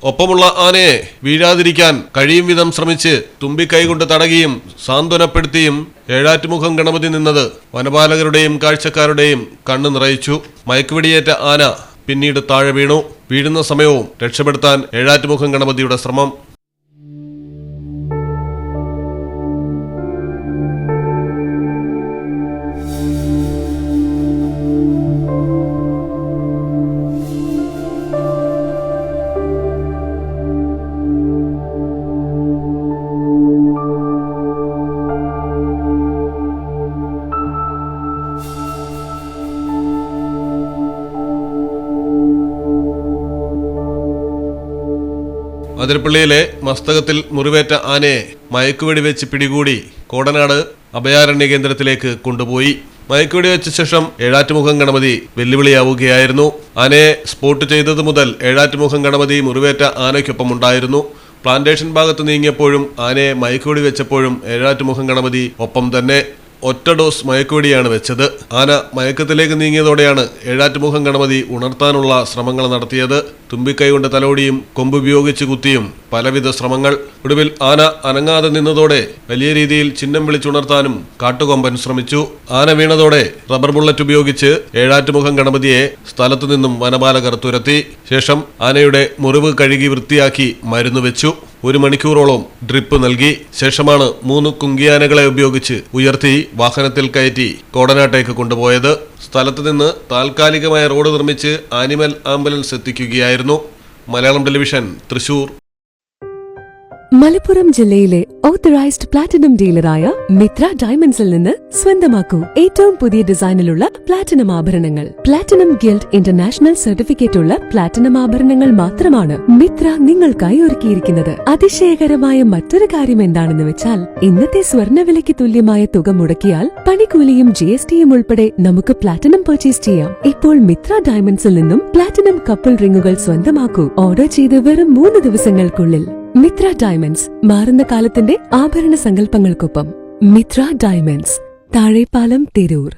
ഒപ്പമുള്ള ആനയെ വീഴാതിരിക്കാൻ കഴിയും വിധം ശ്രമിച്ച് തുമ്പിക്കൈകൊണ്ട് തടകിയും സാന്ത്വനപ്പെടുത്തിയും ഏഴാറ്റുമുഖം ഗണപതി നിന്നത് വനപാലകരുടെയും കാഴ്ചക്കാരുടെയും കണ്ണു നിറയിച്ചു. മയക്കുവെടിയേറ്റ ആന പിന്നീട് താഴെ വീണു. വീഴുന്ന സമയവും രക്ഷപ്പെടുത്താൻ ഏഴാറ്റുമുഖം ഗണപതിയുടെ ശ്രമം. അതിരപ്പള്ളിയിലെ മസ്തകത്തിൽ മുറിവേറ്റ ആനയെ മയക്കുവെടി വെച്ച് പിടികൂടി കോടനാട് അഭയാരണ്യ കേന്ദ്രത്തിലേക്ക് കൊണ്ടുപോയി. മയക്കുവെടി വെച്ച ശേഷം ഏഴാറ്റുമുഖം ഗണപതി വെല്ലുവിളിയാവുകയായിരുന്നു. ആനയെ സ്പോട്ട് ചെയ്തതു മുതൽ ഏഴാറ്റുമുഖം ഗണപതി മുറിവേറ്റ ആനയ്ക്കൊപ്പം ഉണ്ടായിരുന്നു. പ്ലാന്റേഷൻ ഭാഗത്ത് നീങ്ങിയപ്പോഴും ആനയെ മയക്കുവെടി വെച്ചപ്പോഴും ഏഴാറ്റുമുഖം ഗണപതി ഒപ്പം തന്നെ. ഒറ്റ ഡോസ് മയക്കുവെടിയാണ് വെച്ചത്. ആന മയക്കത്തിലേക്ക് നീങ്ങിയതോടെയാണ് ഏഴാറ്റുമുഖം ഗണപതി ഉണർത്താനുള്ള ശ്രമങ്ങൾ നടത്തിയത്. തുമ്പിക്കൈ കൊണ്ട് തലോടിയും കൊമ്പുപയോഗിച്ച് കുത്തിയും പലവിധ ശ്രമങ്ങൾ. ഒടുവിൽ ആന അനങ്ങാതെ നിന്നതോടെ വലിയ രീതിയിൽ ചിഹ്നം വിളിച്ചുണർത്താനും കാട്ടുകൊമ്പൻ ശ്രമിച്ചു. ആന വീണതോടെ റബ്ബർ ബുള്ളറ്റ് ഉപയോഗിച്ച് ഏഴാറ്റുമുഖം ഗണപതിയെ സ്ഥലത്തു നിന്നും വനപാലകർ തുരത്തി. ശേഷം ആനയുടെ മുറിവ് കഴുകി വൃത്തിയാക്കി മരുന്ന് വെച്ചു. 1 മണിക്കൂറോളം ഡ്രിപ്പ് നൽകി. ശേഷമാണ് 3 കുങ്കിയാനകളെ ഉപയോഗിച്ച് ഉയർത്തി വാഹനത്തിൽ കയറ്റി കോടനാട്ടേക്ക് കൊണ്ടുപോയത്. സ്ഥലത്ത് നിന്ന് താൽക്കാലികമായ റോഡ് നിർമ്മിച്ച് ആനിമൽ ആംബുലൻസ് എത്തിക്കുകയായിരുന്നു. മലയാളം ടെലിവിഷൻ, തൃശൂർ. മലപ്പുറം ജില്ലയിലെ ഓത്തറൈസ്ഡ് പ്ലാറ്റിനം ഡീലറായ മിത്ര ഡയമണ്ട്സിൽ നിന്ന് സ്വന്തമാക്കൂ ഏറ്റവും പുതിയ ഡിസൈനിലുള്ള പ്ലാറ്റിനം ആഭരണങ്ങൾ. പ്ലാറ്റിനം ഗിൽഡ് ഇന്റർനാഷണൽ സർട്ടിഫിക്കറ്റ് ഉള്ള പ്ലാറ്റിനം ആഭരണങ്ങൾ മാത്രമാണ് മിത്ര നിങ്ങൾക്കായി ഒരുക്കിയിരിക്കുന്നത്. അതിശയകരമായ മറ്റൊരു കാര്യം എന്താണെന്ന് വെച്ചാൽ, ഇന്നത്തെ സ്വർണ്ണവിലയ്ക്ക് തുല്യമായ തുക മുടക്കിയാൽ പണിക്കൂലിയും GSTയും ഉൾപ്പെടെ നമുക്ക് പ്ലാറ്റിനം പർച്ചേസ് ചെയ്യാം. ഇപ്പോൾ മിത്ര ഡയമണ്ട്സിൽ നിന്നും പ്ലാറ്റിനം കപ്പിൾ റിങ്ങുകൾ സ്വന്തമാക്കൂ. ഓർഡർ ചെയ്ത് വെറും 3 ദിവസങ്ങൾക്കുള്ളിൽ. മിത്ര ഡയമണ്ട്സ്, മാറുന്ന കാലത്തിന്റെ ആഭരണ സങ്കല്പങ്ങൾക്കൊപ്പം. മിത്ര ഡയമണ്ട്സ്, താഴെപ്പാലം, തിരൂർ.